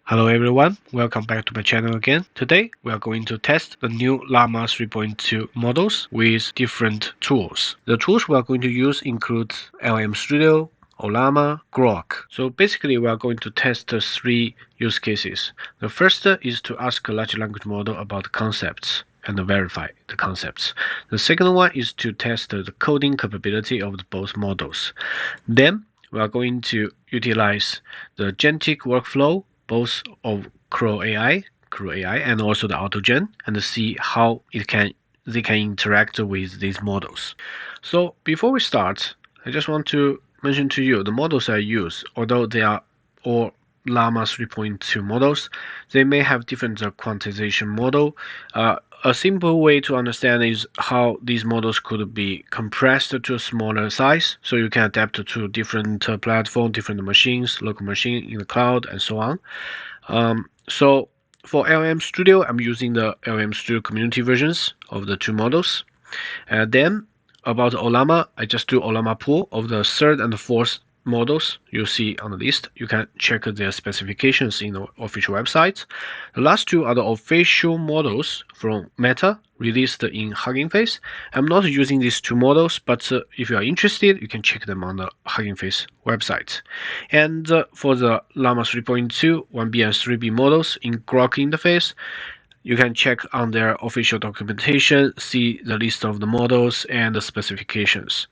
Hello everyone, welcome back to my channel again. Today we are going to test the new Llama 3.2 models with different tools. The tools we are going to use include LM Studio, Ollama, Groq. So basically we are going to test three use cases. The first is to ask a large language model about concepts and verify the concepts. The second one is to test the coding capability of both models. Then we are going to utilize the Agentic workflow, both of Crewai, and also the Autogen, and see how they can interact with these models. So before we start, I just want to mention to you the models I use, although they are all Llama 3.2 models, they may have different quantization model. A simple way to understand is how these models could be compressed to a smaller size, so you can adapt to different platform, different machines, local machine in the cloud, and so on. So for LM Studio, I'm using the LM Studio community versions of the two models. Then about Ollama, I just do Ollama pool of the third and fourth models you see on the list. You can check their specifications in the official website. The last two are the official models from Meta released in Hugging Face. I'm not using these two models, but if you are interested, you can check them on the Hugging Face website. And for the Llama 3.2, 1B and 3B models in Groq interface, you can check on their official documentation, see the list of the models and the specifications.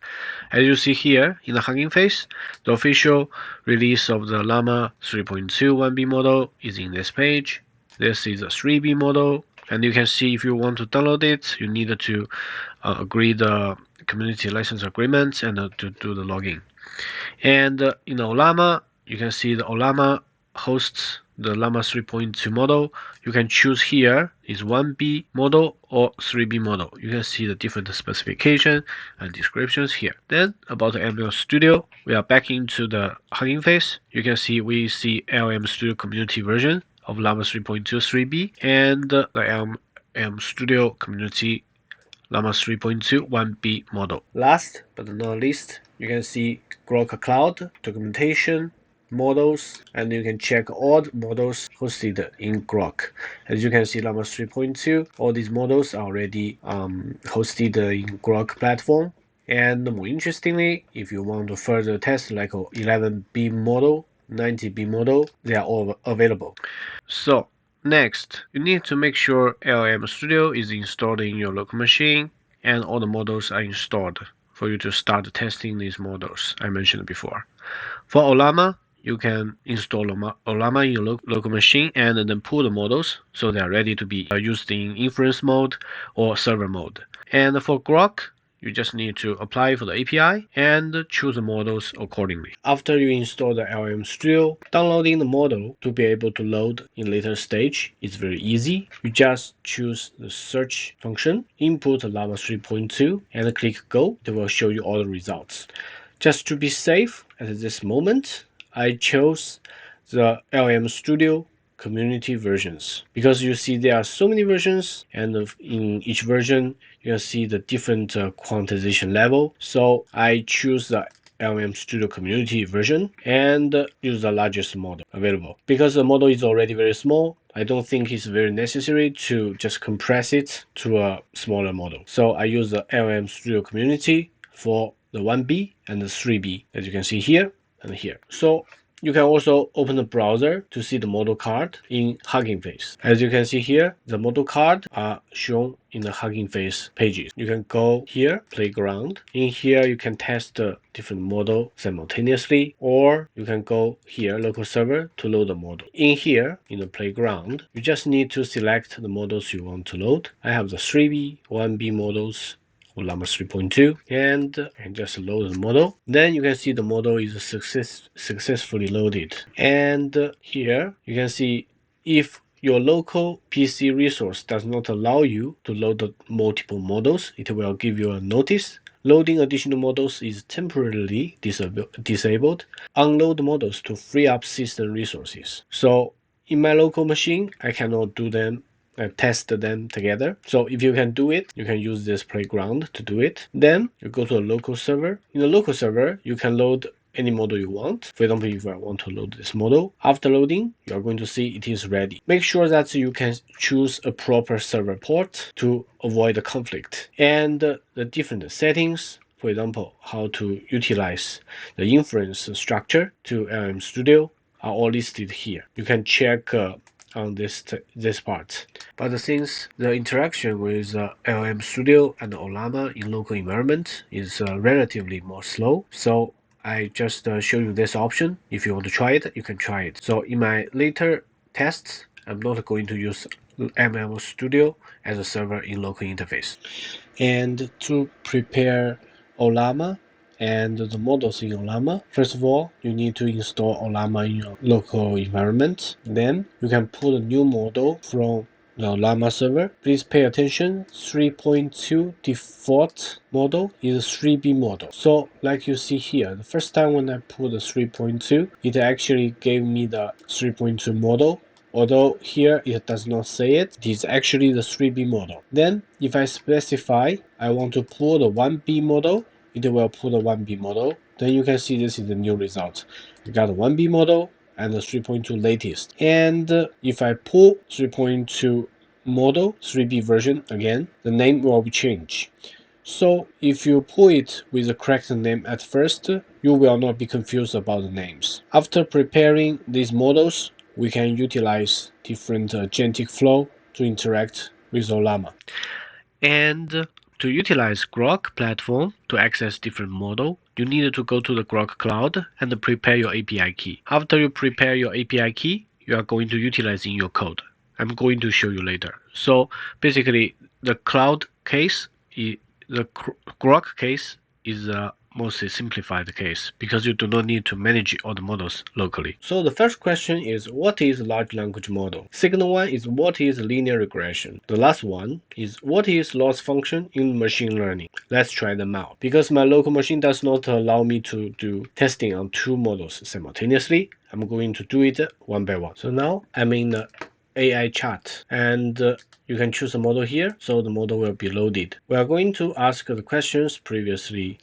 As you see here in the Hugging Face, the official release of the Llama 3.2 1B model is in this page. This is a 3B model, and you can see if you want to download it, you need to agree the community license agreement and to do the login. And in Ollama, you can see the Ollama hosts the Llama 3.2 model. You can choose here is 1B model or 3B model. You can see the different specification and descriptions here. Then about the LM Studio, we are back into the Hugging Face. You can see we see LM Studio community version of Llama 3.2 3B and the LM Studio community Llama 3.2 1B model. Last but not least, you can see Groq Cloud documentation, models, and you can check all the models hosted in Groq. As you can see, Llama 3.2, all these models are already hosted in Groq platform. And more interestingly, if you want to further test like a 11B model, 90B model, they are all available. So next, you need to make sure LM Studio is installed in your local machine and all the models are installed for you to start testing these models I mentioned before. For Ollama, you can install Ollama in your local machine and then pull the models so they are ready to be used in inference mode or server mode. And for Groq, you just need to apply for the API and choose the models accordingly. After you install the LM Studio, downloading the model to be able to load in later stage is very easy. You just choose the search function, input Llama 3.2 and click go. It will show you all the results. Just to be safe at this moment, I chose the LM Studio community versions because you see there are so many versions, and in each version you can see the different quantization level. So I choose the LM Studio community version and use the largest model available. Because the model is already very small, I don't think it's very necessary to just compress it to a smaller model. So I use the LM Studio community for the 1B and the 3B, as you can see here and here. So you can also open the browser to see the model card in Hugging Face. As you can see here, the model card are shown in the Hugging Face pages. You can go here, Playground. In here, you can test the different model simultaneously, or you can go here, Local Server, to load the model. In here, in the Playground, you just need to select the models you want to load. I have the 3B, 1B models, Llama 3.2 and just load the model. Then you can see the model is successfully loaded. And here you can see if your local PC resource does not allow you to load multiple models, it will give you a notice. Loading additional models is temporarily disabled. Unload models to free up system resources. So in my local machine, I cannot do them test them together. So if you can do it, you can use this playground to do it. Then you go to a local server. In the local server, you can load any model you want. For example, if I want to load this model, after loading, you are going to see it is ready. Make sure that you can choose a proper server port to avoid the conflict. And the different settings, for example, how to utilize the inference structure to LM Studio are all listed here. You can check on this part. But since the interaction with LM Studio and Ollama in local environment is relatively more slow, so I just show you this option. If you want to try it, you can try it. So in my later tests, I'm not going to use ML Studio as a server in local interface. And to prepare Ollama and the models in Ollama, first of all, you need to install Ollama in your local environment. Then you can pull a new model from the Llama server. Please pay attention, 3.2 default model is 3B model. So like you see here, the first time when I pulled the 3.2, it actually gave me the 3.2 model. Although here it does not say it, it is actually the 3B model. Then if I specify I want to pull the 1B model, it will pull the 1B model. Then you can see this is the new result. We got the 1B model and the 3.2 latest. And if I pull 3.2 model 3B version again, the name will be changed. So if you pull it with the correct name at first, you will not be confused about the names. After preparing these models, we can utilize different agentic flow to interact with Ollama. And to utilize Groq platform to access different model, you need to go to the Groq cloud and prepare your API key. After you prepare your API key, you are going to utilize in your code. I'm going to show you later. So basically, the cloud case, the Groq case is a mostly simplified case because you do not need to manage all the models locally. So the first question is, what is large language model? Second one is, what is linear regression? The last one is, what is loss function in machine learning? Let's try them out. Because my local machine does not allow me to do testing on two models simultaneously, I'm going to do it one by one. So now I'm in the AI chat, and you can choose a model here, so the model will be loaded. We are going to ask the questions previously.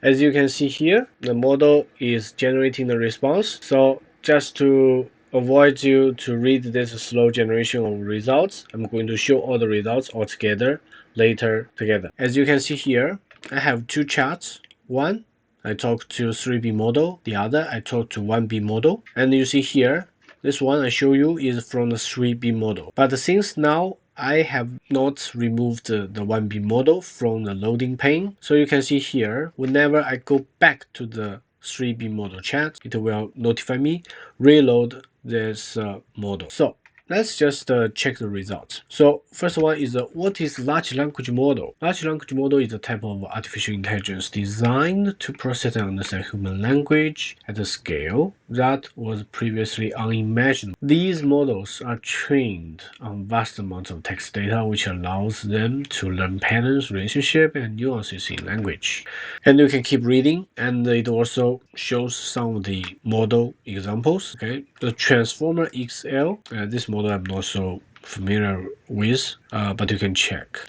As you can see here, the model is generating the response. So just to avoid you to read this slow generation of results, I'm going to show all the results all together later together. As you can see here, I have two charts. One, I talk to 3B model. The other, I talk to 1B model. And you see here, this one I show you is from the 3B model. But since now I have not removed the 1B model from the loading pane, so you can see here, whenever I go back to the 3B model chat, it will notify me, reload this model. So let's just check the results. So first one is what is large language model? Large language model is a type of artificial intelligence designed to process and understand human language at a scale that was previously unimaginable. These models are trained on vast amounts of text data, which allows them to learn patterns, relationships, and nuances in language. And you can keep reading, and it also shows some of the model examples. Okay, the Transformer XL, this model I'm not so familiar with, but you can check.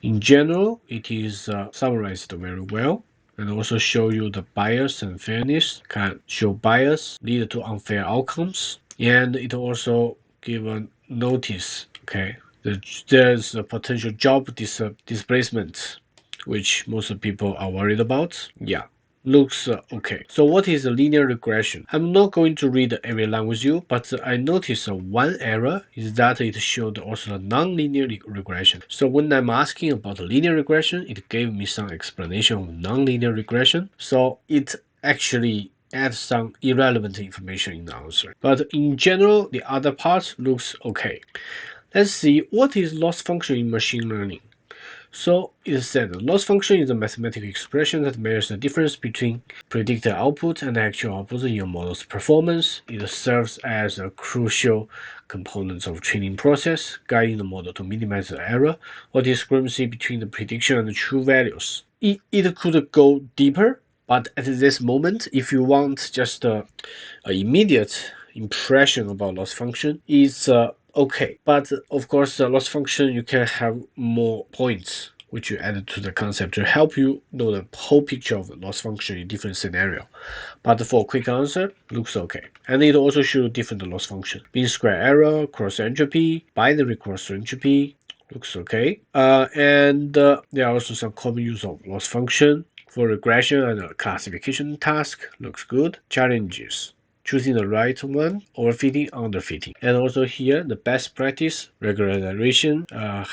In general, it is summarized very well, and also show you the bias and fairness. Can show bias lead to unfair outcomes, and it also give a notice. Okay, there's a potential job displacement, which most people are worried about. Yeah, looks okay. So what is a linear regression? I'm not going to read every line with you, but I noticed one error is that it showed also a non-linear regression. So when I'm asking about linear regression, it gave me some explanation of non-linear regression. So it actually adds some irrelevant information in the answer. But in general, the other part looks okay. Let's see what is loss function in machine learning. So it said loss function is a mathematical expression that measures the difference between predicted output and actual output in your model's performance. It serves as a crucial component of training process, guiding the model to minimize the error or discrepancy between the prediction and the true values. It could go deeper, but at this moment, if you want just an immediate impression about loss function, it's okay. But of course, loss function you can have more points which you added to the concept to help you know the whole picture of the loss function in different scenario. But for a quick answer, looks okay. And it also shows different loss function. Mean square error, cross entropy, binary cross entropy, looks okay. There are also some common use of loss function for regression and classification task. Looks good. Challenges: choosing the right one, overfitting, underfitting. And also here, the best practice: regularization,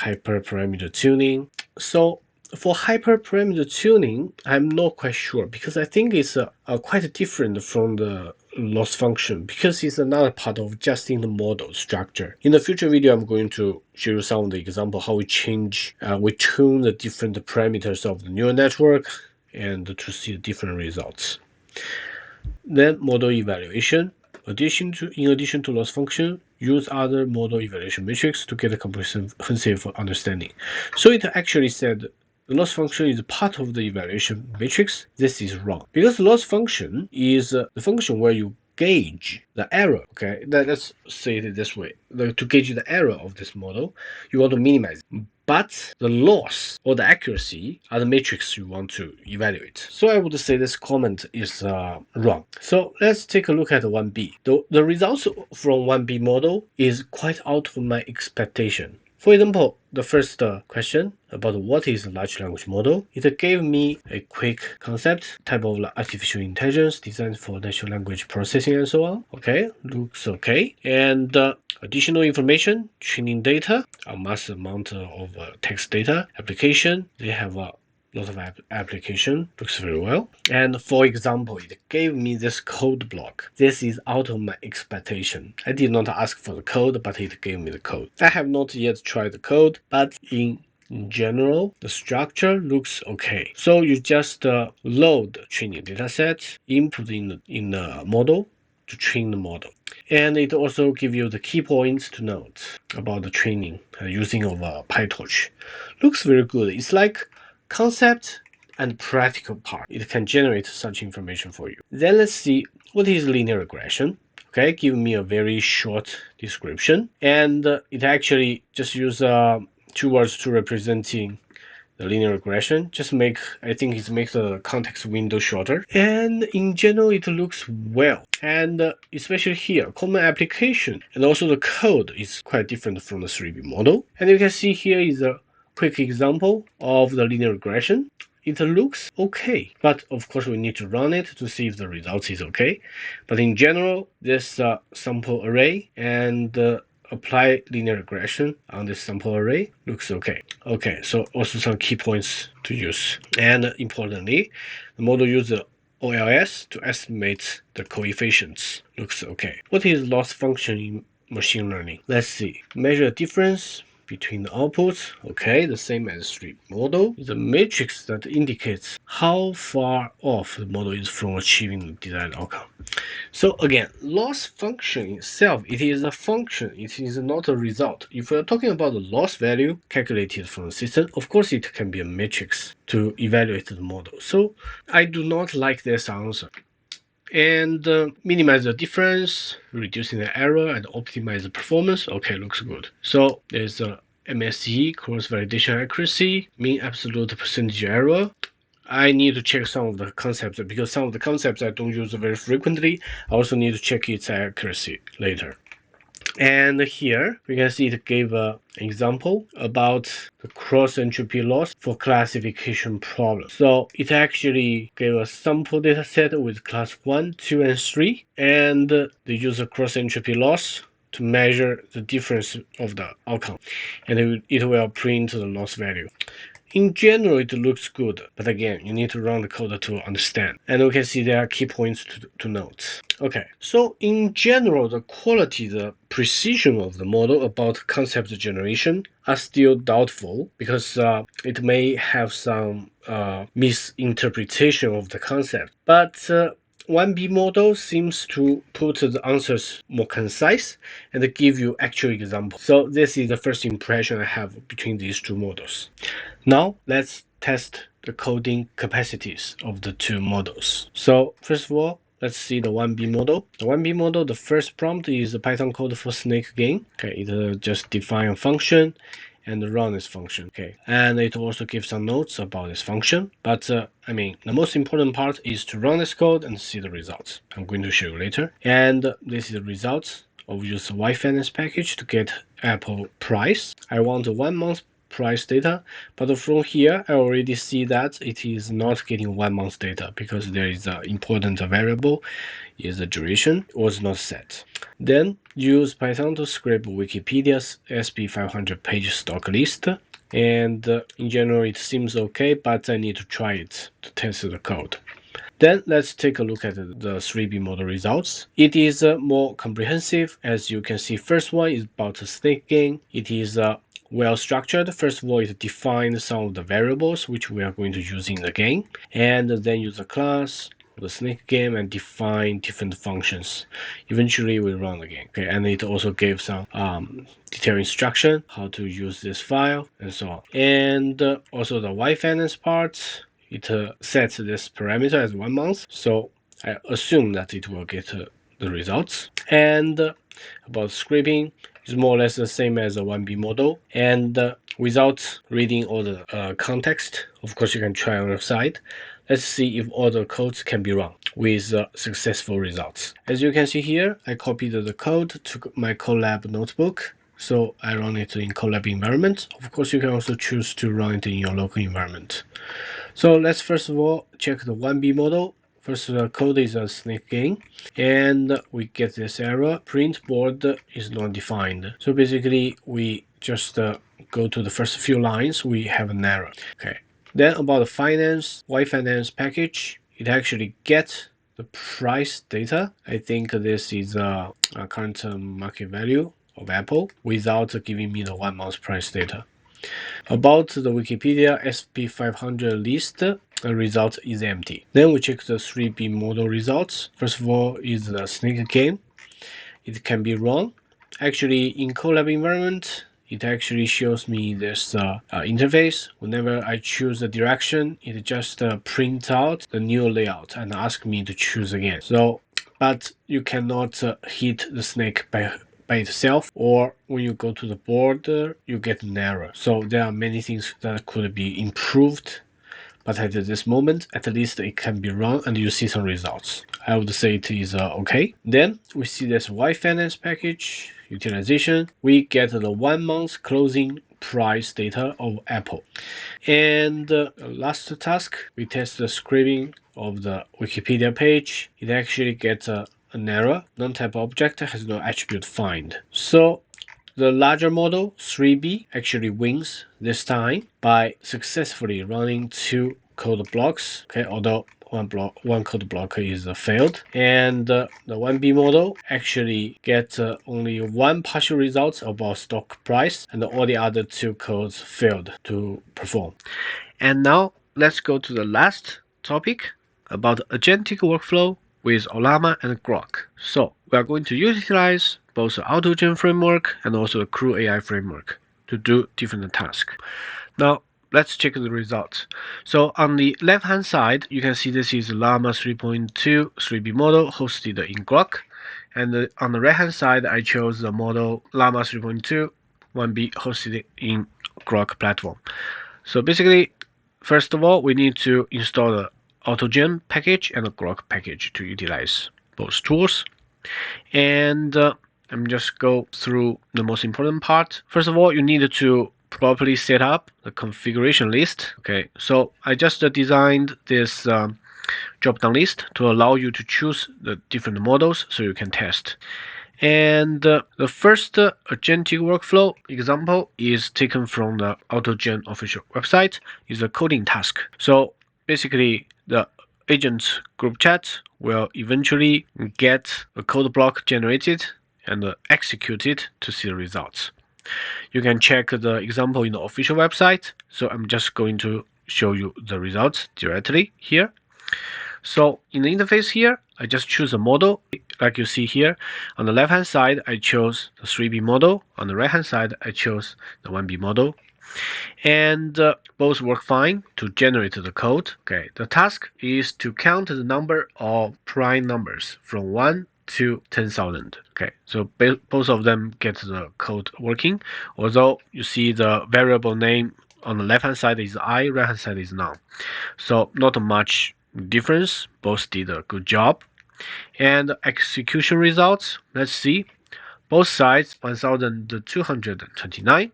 hyperparameter tuning. So for hyperparameter tuning, I'm not quite sure because I think it's quite different from the loss function because it's another part of just in the model structure. In the future video, I'm going to show you some of the example how we we tune the different parameters of the neural network and to see the different results. Then model evaluation. In addition to loss function, use other model evaluation metrics to get a comprehensive understanding. So it actually said the loss function is part of the evaluation matrix. This is wrong because loss function is the function where you gauge the error. Okay, let's say it this way: to gauge the error of this model, you want to minimize it. But the loss or the accuracy are the metrics you want to evaluate. So I would say this comment is wrong. So let's take a look at 1B. The results from 1B model is quite out of my expectation. For example, the first question about what is a large language model, it gave me a quick concept, type of artificial intelligence designed for natural language processing and so on. Okay, looks okay. And additional information, training data, a massive amount of text data, application, they have a lot of application, looks very well. And for example, it gave me this code block. This is out of my expectation. I did not ask for the code, but it gave me the code. I have not yet tried the code, but in general, the structure looks okay. So you just load training dataset, input in the model to train the model. And it also gives you the key points to note about the training using of PyTorch. Looks very good. It's like concept and practical part. It can generate such information for you. Then let's see what is linear regression. Okay, give me a very short description, and it actually just use 2 words to representing the linear regression. I think it makes the context window shorter. And in general, it looks well. And especially here, common application and also the code is quite different from the 3B model. And you can see here is a quick example of the linear regression. It looks okay, but of course we need to run it to see if the result is okay. But in general, this sample array and apply linear regression on this sample array looks okay. Okay, so also some key points to use. And importantly, the model uses OLS to estimate the coefficients. Looks okay. What is loss function in machine learning? Let's see. Measure difference between the outputs. Okay, the same as street model. Is a matrix that indicates how far off the model is from achieving the desired outcome. So again, loss function itself, it is a function, it is not a result. If we're talking about the loss value calculated from the system, of course it can be a matrix to evaluate the model. So I do not like this answer. And minimize the difference, reducing the error, and optimize the performance. Okay, looks good. So there's a MSE, cross-validation accuracy, mean absolute percentage error. I need to check some of the concepts because some of the concepts I don't use very frequently. I also need to check its accuracy later. And here we can see it gave an example about the cross entropy loss for classification problem. So it actually gave a sample data set with class 1, 2, and 3, and they use a cross entropy loss to measure the difference of the outcome, and it will print the loss value. In general, it looks good, but again, you need to run the code to understand. And we can see there are key points to note. Okay, so in general, the quality, the precision of the model about concept generation are still doubtful because it may have some misinterpretation of the concept. But 1B model seems to put the answers more concise and give you actual examples. So this is the first impression I have between these two models. Now let's test the coding capacities of the two models. So first of all, let's see the 1B model. The 1B model, the first prompt is a Python code for snake game. Okay, it just define a function and run this function. Okay, and it also gives some notes about this function. But I mean, the most important part is to run this code and see the results. I'm going to show you later. And this is the results of use the YFinance package to get Apple price. I want 1 month price data, but from here I already see that it is not getting 1 month data because there is an important variable is the duration was not set. Then use Python to scrape Wikipedia's SP500 page stock list, and in general it seems okay, but I need to try it to test the code. Then let's take a look at the 3B model results. It is more comprehensive. As you can see, first one is about the snake game. It is well structured. First of all, it defines some of the variables which we are going to use in the game, and then use the class, the snake game, and define different functions. Eventually, we run the game. Okay, and it also gave some detailed instruction how to use this file and so on. And also the YFinance part. It sets this parameter as 1 month, so I assume that it will get the results. And about scraping, it's more or less the same as a 1B model, and without reading all the context. Of course, you can try on your side. Let's see if all the codes can be run with successful results. As you can see here, I copied the code to my Colab notebook. So I run it in Colab environment. Of course, you can also choose to run it in your local environment. So let's first of all check the 1B model. First, the code is a snake game, and we get this error. Print board is not defined. So basically, we just go to the first few lines, we have an error. Okay. Then about the finance, YFinance package, it actually gets the price data. I think this is a current market value of Apple without giving me the 1 month price data. About the Wikipedia SP500 list, the result is empty. Then we check the 3B model results. First of all is the snake game. It can be run. Actually, in Colab environment, it actually shows me this interface. Whenever I choose a direction, it just prints out the new layout and asks me to choose again. So, but you cannot hit the snake by itself, or when you go to the border, you get an error. So there are many things that could be improved, but at this moment, at least it can be run and you see some results. I would say it is okay. Then we see this YFinance package utilization. We get the 1 month closing price data of Apple. And last task, we test the scraping of the Wikipedia page. It actually gets an error. Non-type object has no attribute find. So the larger model, 3B, actually wins this time by successfully running 2 code blocks. Okay, although one code block is failed, and the 1B model actually gets only 1 partial result about stock price, and all the other 2 codes failed to perform. And now let's go to the last topic about agentic workflow with Ollama and Groq. So we are going to utilize both the Autogen framework and also the Crew AI framework to do different tasks. Now let's check the results. So on the left hand side, you can see this is Llama 3.2 3B model hosted in Groq. And on the right hand side, I chose the model Llama 3.2 1B hosted in Groq platform. So basically, first of all, we need to install the Autogen package and the Groq package to utilize both tools. And I'm just go through the most important part. First of all, you need to properly set up the configuration list. Okay, so I just designed this drop-down list to allow you to choose the different models so you can test. And the first agentic workflow example is taken from the Autogen official website. Is a coding task. So basically, the agent group chat will eventually get a code block generated and execute it to see the results. You can check the example in the official website. So I'm just going to show you the results directly here. So in the interface here, I just choose a model. Like you see here, on the left-hand side, I chose the 3B model. On the right-hand side, I chose the 1B model. And both work fine to generate the code. Okay, the task is to count the number of prime numbers from 1 to 10,000. Okay, so both of them get the code working. Although you see the variable name on the left hand side is I, right hand side is none. So not much difference. Both did a good job. And execution results, let's see. Both sides 1229,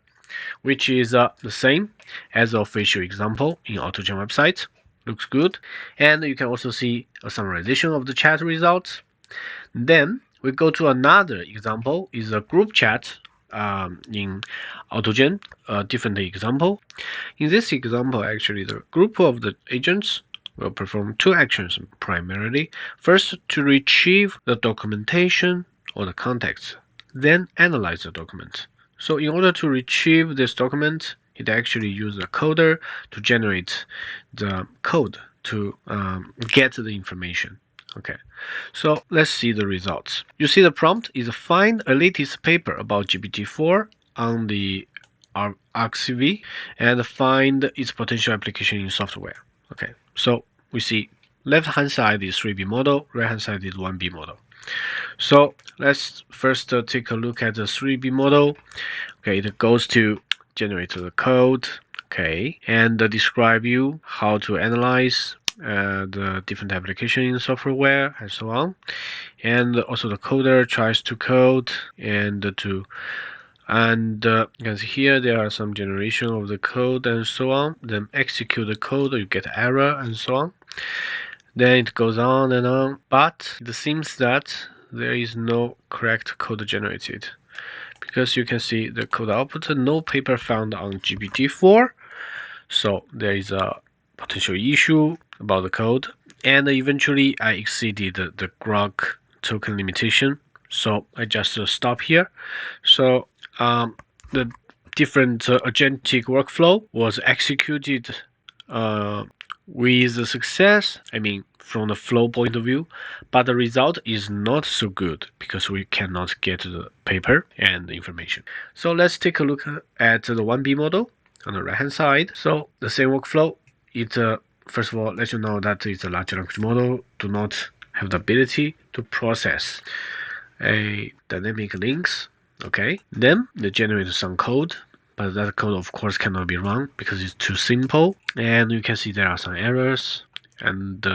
which is the same as the official example in Autogen website. Looks good. And you can also see a summarization of the chat results. Then we go to another example, is a group chat in Autogen, a different example. In this example, actually, the group of the agents will perform two actions primarily. First, to retrieve the documentation or the context, then analyze the document. So in order to retrieve this document, it actually uses a coder to generate the code to get the information. Okay, so let's see the results. You see the prompt is find a latest paper about GPT-4 on the ArcCV and find its potential application in software. Okay, so we see left hand side is 3B model, right hand side is 1B model. So let's first take a look at the 3B model. Okay, it goes to generate the code, okay, and describe you how to analyze the different application in software and so on. And also the coder tries to code and you can see here there are some generation of the code and so on. Then execute the code, you get error and so on. Then it goes on and on, but it seems that there is no correct code generated because you can see the code output, no paper found on GPT-4. So there is a potential issue about the code. And eventually I exceeded the Groq token limitation. So I just stop here. So the different agentic workflow was executed uh, with success. I mean, from the flow point of view, but the result is not so good because we cannot get the paper and the information. So let's take a look at the 1B model on the right hand side. So the same workflow, it first of all lets you know that it's a large language model, do not have the ability to process a dynamic links. Okay, then they generate some code, but that code of course cannot be run because it's too simple, and you can see there are some errors. And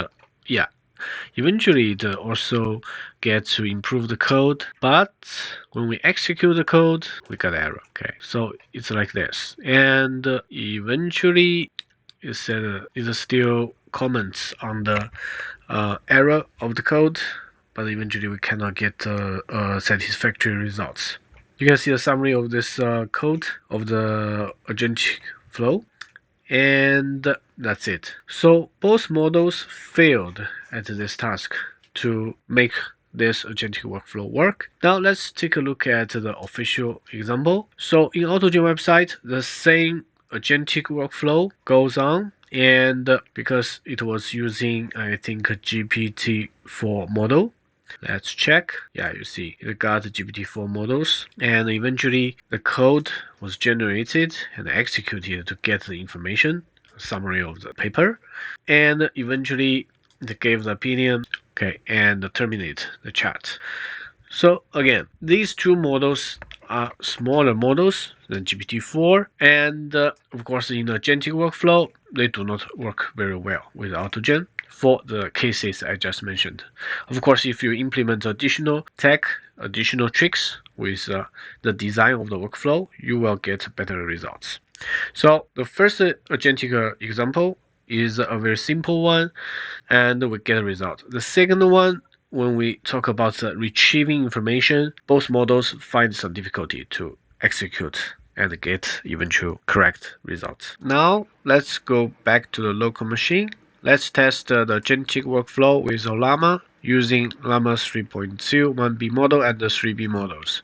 yeah, eventually it also gets to improve the code, but when we execute the code we got error. Okay, so it's like this, and eventually it said it still comments on the error of the code, but eventually we cannot get satisfactory results. You can see a summary of this code of the agentic flow, and that's it. So both models failed at this task to make this agentic workflow work. Now let's take a look at the official example. So in Autogen website, the same agentic workflow goes on, and because it was using, I think, a GPT-4 model. Let's check. Yeah, you see, it got GPT-4 models, and eventually the code was generated and executed to get the information, summary of the paper, and eventually it gave the opinion, okay, and terminate the chat. So again, these two models are smaller models than GPT-4, and of course in the agentic workflow, they do not work very well with Autogen for the cases I just mentioned. Of course, if you implement additional tech, additional tricks with the design of the workflow, you will get better results. So the first agentic example is a very simple one, and we get a result. The second one, when we talk about retrieving information, both models find some difficulty to execute and get eventual correct results. Now let's go back to the local machine. Let's test the agentic workflow with Ollama using Llama 3.2 1B model and the 3B models.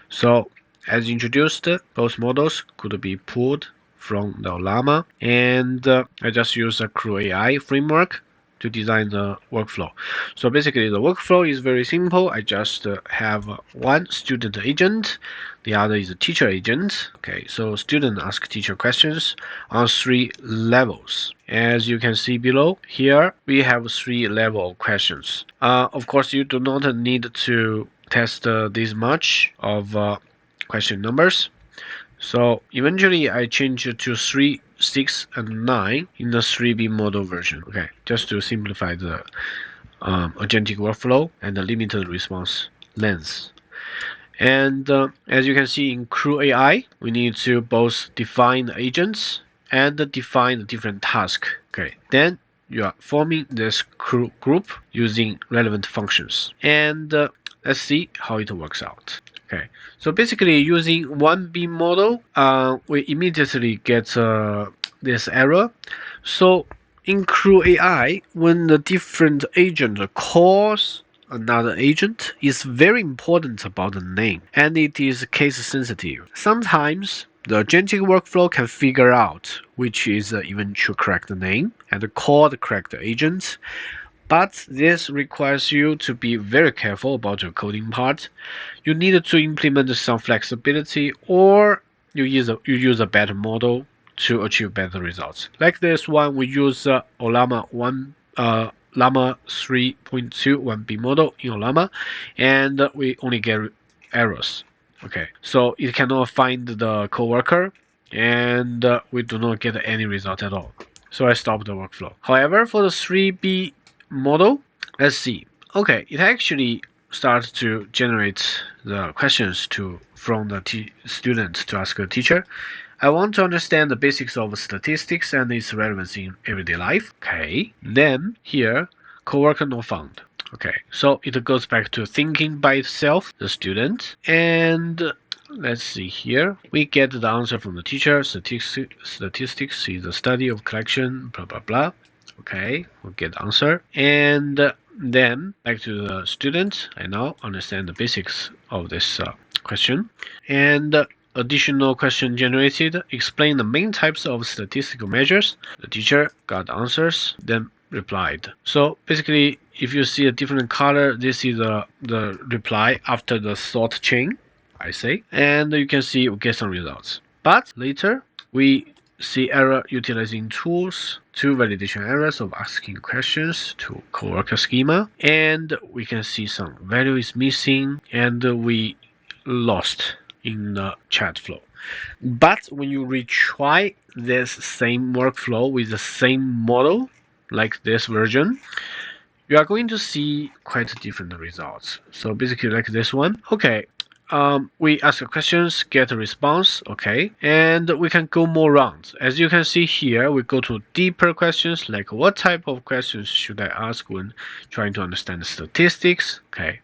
So as introduced, both models could be pulled from the Ollama, and I just use a Crewai framework to design the workflow. So basically, the workflow is very simple. I just have one student agent, the other is a teacher agent. Okay, so student ask teacher questions on 3 levels. As you can see below, here we have 3 level questions. Of course, you do not need to test this much of question numbers. So eventually I changed it to 3, 6, and 9 in the 3B model version. Okay, just to simplify the agentic workflow and the limited response length. And as you can see in Crewai, we need to both define the agents and define the different tasks. Okay, then you are forming this crew group using relevant functions. And let's see how it works out. Okay, so basically using 1B model, we immediately get this error. So in Crewai, when the different agent calls another agent, it's very important about the name, and it is case sensitive. Sometimes the agentic workflow can figure out which is the eventual correct name and call the correct agent, but this requires you to be very careful about your coding part. You need to implement some flexibility, or you use a better model to achieve better results. Like this one, we use Llama 3.2 1B model in Ollama, and we only get errors. Okay, so it cannot find the coworker, and we do not get any result at all. So I stopped the workflow. However, for the 3B model, let's see. Okay, it actually starts to generate the questions from the student to ask a teacher. I want to understand the basics of statistics and its relevance in everyday life. Okay, then here, coworker not found. Okay, so it goes back to thinking by itself, the student, and let's see here. We get the answer from the teacher. Statistics is the study of collection, blah blah blah. Okay, we'll get the answer. And then back to the student. I now understand the basics of this question. And additional question generated. Explain the main types of statistical measures. The teacher got the answers, then replied. So basically, if you see a different color, this is the reply after the sort chain, I say. And you can see we get some results. But later, we see error utilizing tools, 2 validation errors of asking questions to coworker schema, and we can see some value is missing, and we lost in the chat flow. But when you retry this same workflow with the same model, like this version, you are going to see quite different results. So basically like this one. Okay, we ask questions, get a response, okay, and we can go more rounds. As you can see here, we go to deeper questions, like what type of questions should I ask when trying to understand the statistics, okay,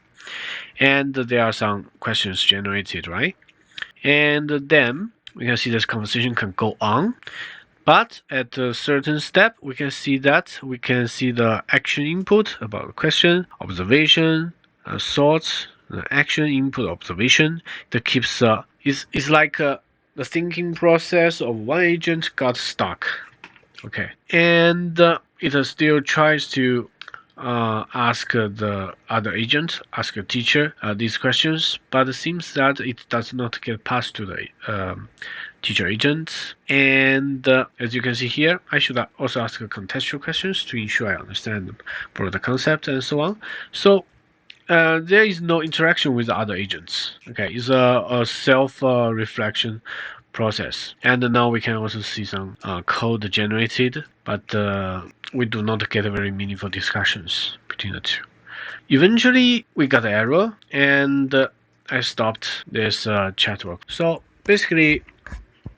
and there are some questions generated, right? And then we can see this conversation can go on, but at a certain step, we can see the action input about the question, observation, thoughts, the action input observation that keeps is like the thinking process of one agent got stuck. Okay, and it still tries to ask the other agent, ask a teacher these questions, but it seems that it does not get passed to the teacher agent. And as you can see here, I should also ask contextual questions to ensure I understand broader concept and so on. So there is no interaction with other agents. Okay, it's a self-reflection process. And now we can also see some code generated, but we do not get very meaningful discussions between the two. Eventually, we got an error, and I stopped this chat work. So basically,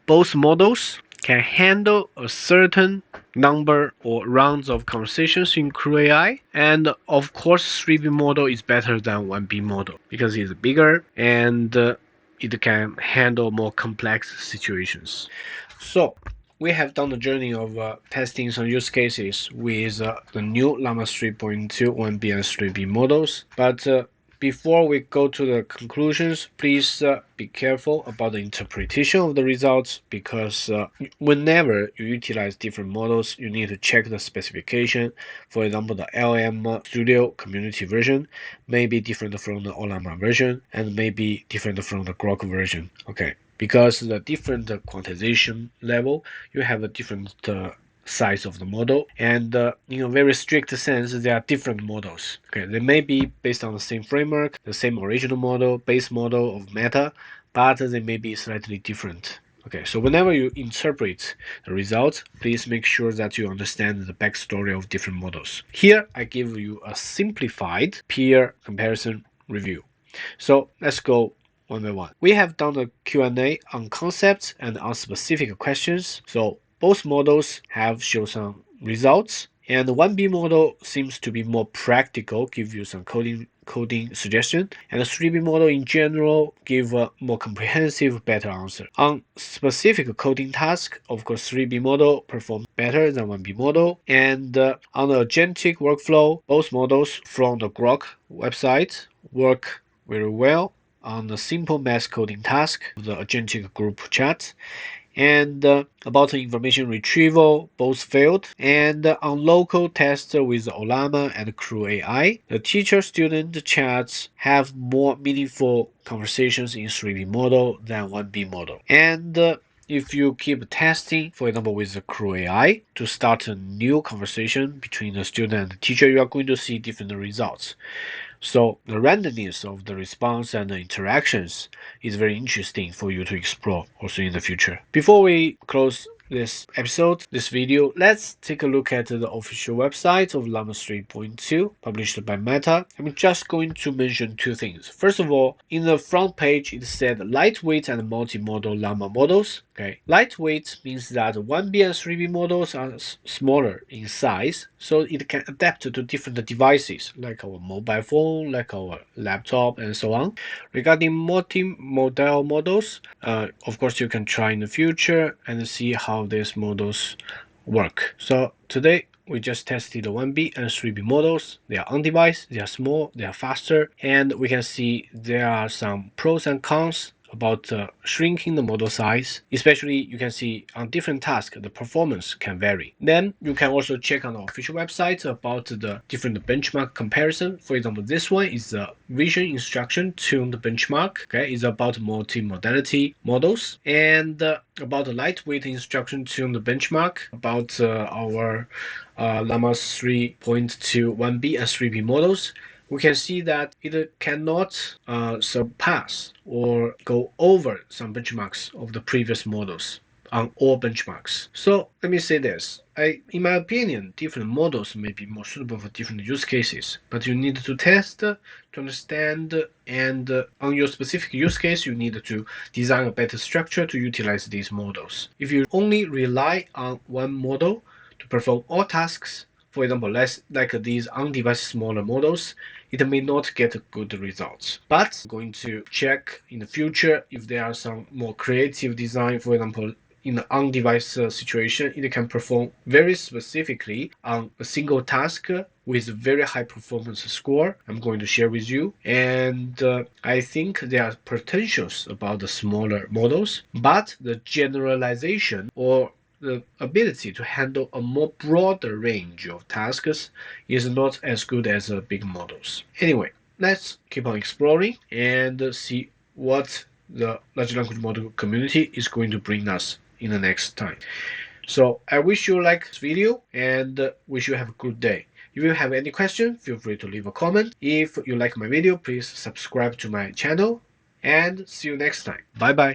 both models can handle a certain number or rounds of conversations in Crewai, and of course 3B model is better than 1B model because it's bigger and it can handle more complex situations. So we have done the journey of testing some use cases with the new Llama 3.2 1B and 3B models, but before we go to the conclusions, please be careful about the interpretation of the results, because whenever you utilize different models, you need to check the specification. For example, the LM Studio community version may be different from the Ollama version and may be different from the Groq version. Okay, because the different quantization level, you have a different size of the model, and in a very strict sense, there are different models. Okay, they may be based on the same framework, the same original model, base model of Meta, but they may be slightly different. Okay, so whenever you interpret the results, please make sure that you understand the backstory of different models. Here, I give you a simplified peer comparison review. So let's go one by one. We have done a Q&A on concepts and on specific questions. So both models have shown some results, and the 1B model seems to be more practical, give you some coding suggestion, and the 3B model in general give a more comprehensive, better answer. On specific coding task, of course, 3B model performs better than 1B model, and on the agentic workflow, both models from the Groq website work very well on the simple math coding task of the Agentic group chat. And about the information retrieval, both failed. And on local tests with Ollama and Crewai, the teacher-student chats have more meaningful conversations in 3B model than 1B model. And if you keep testing, for example, with the Crewai, to start a new conversation between the student and the teacher, you are going to see different results. So the randomness of the response and the interactions is very interesting for you to explore also in the future. Before we close this episode, this video, let's take a look at the official website of Llama 3.2 published by Meta. I'm just going to mention two things. First of all, in the front page, it said lightweight and multimodal Llama models. Okay, lightweight means that 1B and 3B models are smaller in size, so it can adapt to different devices like our mobile phone, like our laptop, and so on. Regarding multi-modal models, of course, you can try in the future and see how these models work. So today we just tested the 1B and 3B models. They are on device, they are small, they are faster, and we can see there are some pros and cons about shrinking the model size. Especially you can see on different tasks the performance can vary. Then you can also check on the official website about the different benchmark comparison. For example, this one is the vision instruction tuned benchmark. Okay, it's about multi-modality models, and about the lightweight instruction tuned benchmark about our Llama 3.2 1B and 3B models. We can see that it cannot surpass or go over some benchmarks of the previous models on all benchmarks. So let me say this. In my opinion, different models may be more suitable for different use cases, but you need to test to understand, and on your specific use case, you need to design a better structure to utilize these models. If you only rely on one model to perform all tasks, for example, like these on-device smaller models, it may not get good results. But I'm going to check in the future if there are some more creative design. For example, in the on-device situation, it can perform very specifically on a single task with very high performance score. I'm going to share with you, and I think there are potentials about the smaller models, but the generalization or the ability to handle a more broader range of tasks is not as good as big models. Anyway, let's keep on exploring and see what the large language model community is going to bring us in the next time. So I wish you like this video and wish you have a good day. If you have any question, feel free to leave a comment. If you like my video, please subscribe to my channel and see you next time. Bye bye.